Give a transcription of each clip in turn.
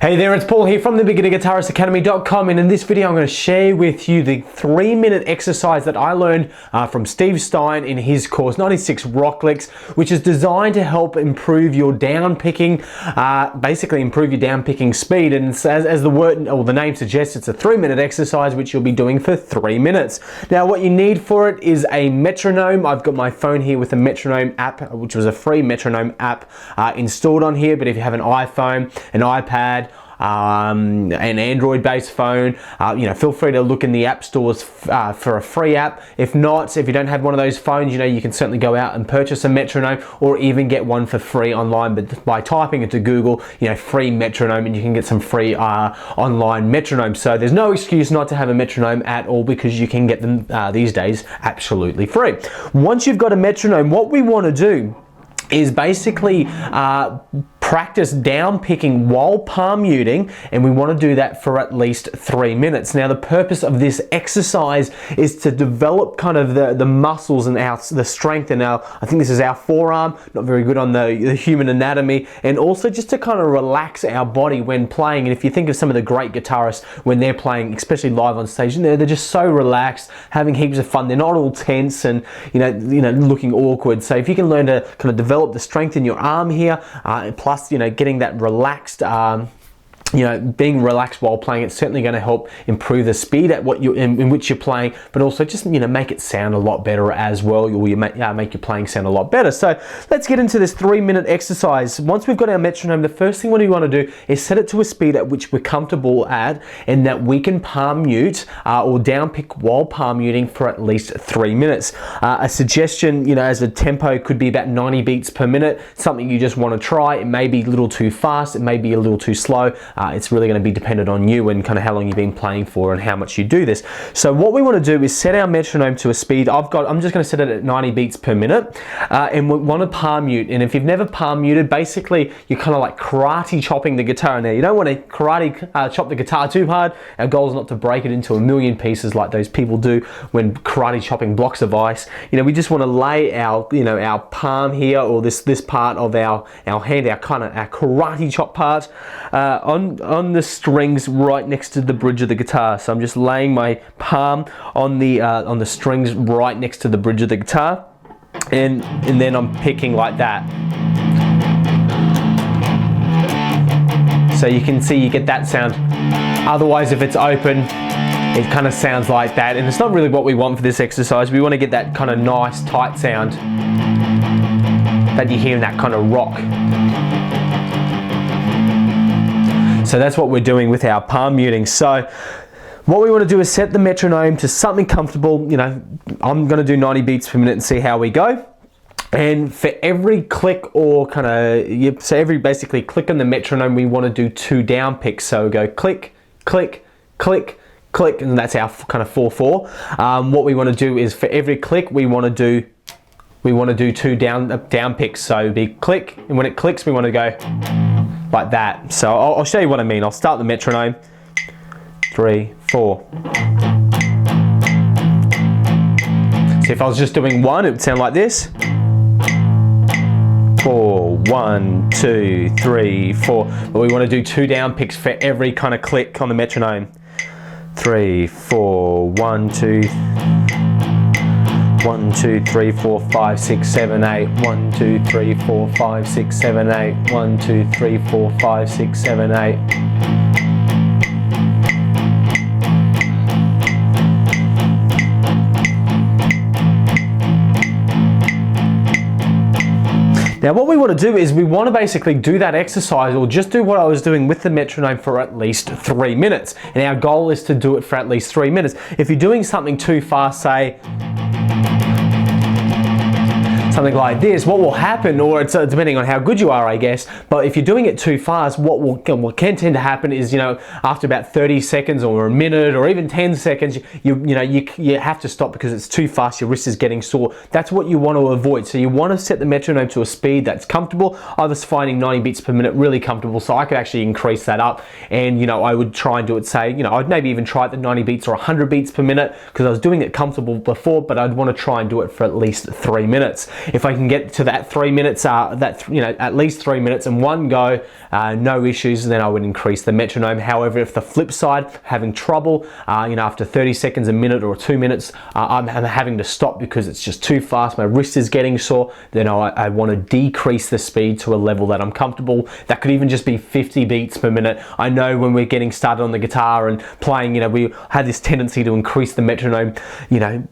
Hey there, it's Paul here from the beginnerguitaristacademy.com, and in this video I'm going to share with you the 3-minute exercise that I learned from Steve Stine in his course 96 Rock Licks, which is designed to help improve your down picking, basically improve your down picking speed. And as the word or the name suggests, it's a 3-minute exercise which you'll be doing for 3 minutes. Now what you need for it is a metronome. I've got my phone here with a metronome app, which was a free metronome app installed on here, but if you have an iPhone, an iPad, an Android-based phone, feel free to look in the app stores for a free app. If not, if you don't have one of those phones, you can certainly go out and purchase a metronome or even get one for free online. But by typing into Google, free metronome, and you can get some free online metronomes. So there's no excuse not to have a metronome at all, because you can get them these days absolutely free. Once you've got a metronome, what we want to do is basically practice down picking while palm muting, and we want to do that for at least 3 minutes. Now the purpose of this exercise is to develop kind of the muscles and the strength in I think this is our forearm, not very good on the human anatomy, and also just to kind of relax our body when playing. And if you think of some of the great guitarists when they're playing, especially live on stage, they're just so relaxed, having heaps of fun. They're not all tense and looking awkward. So if you can learn to kind of develop the strength in your arm here, plus getting that relaxed, being relaxed while playing, it's certainly going to help improve the speed at what in which you're playing, but also just make it sound a lot better as well. You make your playing sound a lot better. So let's get into this 3-minute exercise. Once we've got our metronome, the first thing we want to do is set it to a speed at which we're comfortable at, and that we can palm mute or down pick while palm muting for at least 3 minutes. A suggestion, as a tempo, could be about 90 beats per minute. Something you just want to try. It may be a little too fast, it may be a little too slow. It's really going to be dependent on you and kind of how long you've been playing for and how much you do this. So what we want to do is set our metronome to a speed. I'm just going to set it at 90 beats per minute, and we want to palm mute. And if you've never palm muted, basically you're kind of like karate chopping the guitar. Now you don't want to karate chop the guitar too hard. Our goal is not to break it into a million pieces like those people do when karate chopping blocks of ice. We just want to lay our our palm here, or this part of our hand, our karate chop part, on the strings right next to the bridge of the guitar. So I'm just laying my palm on the strings right next to the bridge of the guitar, and then I'm picking like that. So you can see you get that sound. Otherwise, if it's open, it kind of sounds like that, and it's not really what we want for this exercise. We want to get that kind of nice tight sound that you hear in that kind of rock. So that's what we're doing with our palm muting. So what we want to do is set the metronome to something comfortable. I'm going to do 90 beats per minute and see how we go. And for every click, or so every basically click on the metronome, we want to do 2 down picks. So we go click, click, click, click, and that's our kind of 4/4. What we want to do is for every click, we want to do 2 down picks. So it'd be click, and when it clicks, we want to go like that. So I'll show you what I mean. I'll start the metronome. 3, 4. So if I was just doing 1, it would sound like this. 4, 1, 2, 3, 4. But we want to do 2 down picks for every kind of click on the metronome. 3, 4, 1, 2. 1, 2, 3, 4, 5, 6, 7, 8. 1, 2, 3, 4, 5, 6, 7, 8. 1, 2, 3, 4, 5, 6, 7, 8. Now what we want to do is we want to basically do that exercise, or just do what I was doing with the metronome, for at least 3 minutes. And our goal is to do it for at least 3 minutes. If you're doing something too fast, say something like this, what will happen, or it's depending on how good you are, I guess, but if you're doing it too fast, what can tend to happen is, after about 30 seconds or a minute or even 10 seconds, you have to stop because it's too fast, your wrist is getting sore. That's what you want to avoid. So you want to set the metronome to a speed that's comfortable. I was finding 90 beats per minute really comfortable, so I could actually increase that up, and I would try and do it, say, I'd maybe even try it at 90 beats or 100 beats per minute, because I was doing it comfortable before, but I'd want to try and do it for at least 3 minutes. if I can get to that 3 minutes, at least 3 minutes in one go, no issues, then I would increase the metronome. However, if the flip side, having trouble, after 30 seconds, a minute or 2 minutes, I'm having to stop because it's just too fast, my wrist is getting sore, then I want to decrease the speed to a level that I'm comfortable. That could even just be 50 beats per minute. I know when we're getting started on the guitar and playing, we have this tendency to increase the metronome,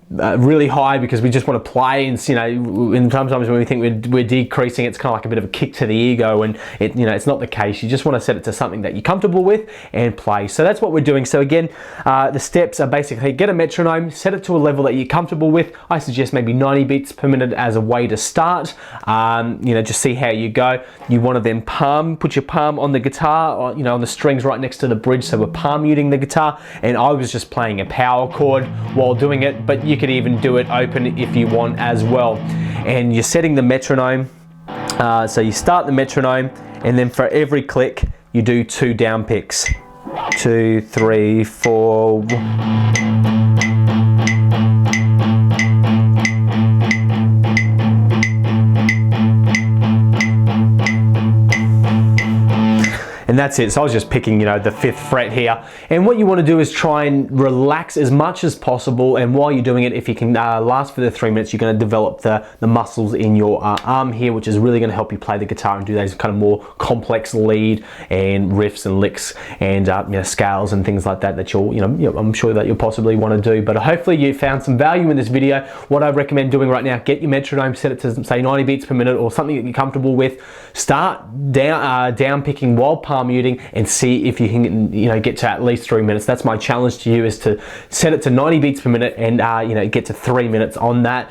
really high because we just want to play, and sometimes when we think we're decreasing, it's kind of like a bit of a kick to the ego, and it's not the case. You just want to set it to something that you're comfortable with and play. So that's what we're doing. So again, the steps are basically get a metronome, set it to a level that you're comfortable with. I suggest maybe 90 beats per minute as a way to start. Just see how you go. You want to then put your palm on the guitar, or, on the strings right next to the bridge, so we're palm muting the guitar, and I was just playing a power chord while doing it, but you could even do it open if you want as well. And you're setting the metronome, so you start the metronome, and then for every click you do 2 down picks. 2, 3, 4. And that's it. So I was just picking, the 5th fret here. And what you want to do is try and relax as much as possible. And while you're doing it, if you can last for the 3 minutes, you're going to develop the muscles in your arm here, which is really going to help you play the guitar and do those kind of more complex lead and riffs and licks and scales and things like that I'm sure that you'll possibly want to do. But hopefully you found some value in this video. What I recommend doing right now, get your metronome, set it to say 90 beats per minute or something that you're comfortable with. Start down picking while palm muting, and see if you can get to at least 3 minutes. That's my challenge to you, is to set it to 90 beats per minute and get to 3 minutes on that.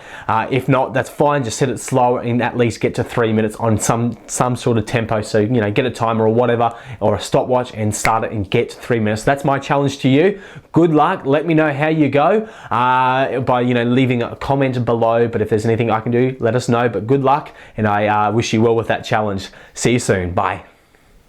If not, that's fine, just set it slower and at least get to 3 minutes on some sort of tempo. So get a timer or whatever, or a stopwatch, and start it and get to 3 minutes. That's my challenge to you. Good luck. Let me know how you go by leaving a comment below, but if there's anything I can do, let us know. But good luck, and I wish you well with that challenge. See you soon. Bye.